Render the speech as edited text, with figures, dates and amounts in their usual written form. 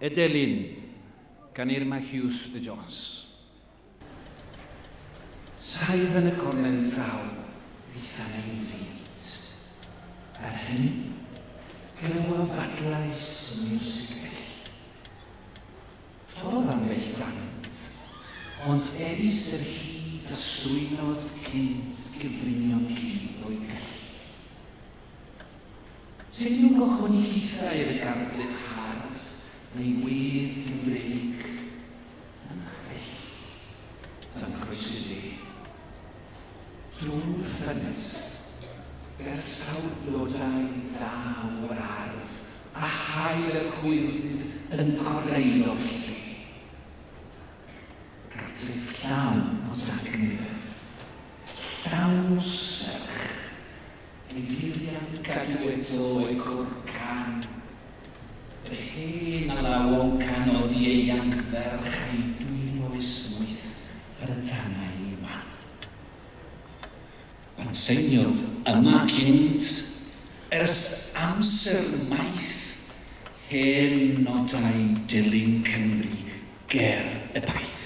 Edelyn, gan Irma Hughes de Jones. Saif yn y cornel draw, eithan ein fyd. Ar hynny, glywa fadlais musical. Trodd am bell dant, ond eris yr hyd a swynodd cynt gyfrinio cyd o'i gall. Teiliw gochwn i hithau y garglid hardd, neu wedd Gymreig yn bell. Dan croesi di. Drwy'r ffynnes, gyda sawl blodau ddaw o'r ardd, a hael y hwyr yn coreid o'r lle. Garglid llawn o dragnifedd, llawn o serch, Eifirian gadw eto o'i cwr can. Y hen a lawon canodd i eang ferch a'i dwi'n o esmwyth ar y tanau yma. Pan seiniodd yma cynt, ers amser maith, hen nodau dilyn Cymru ger y baith.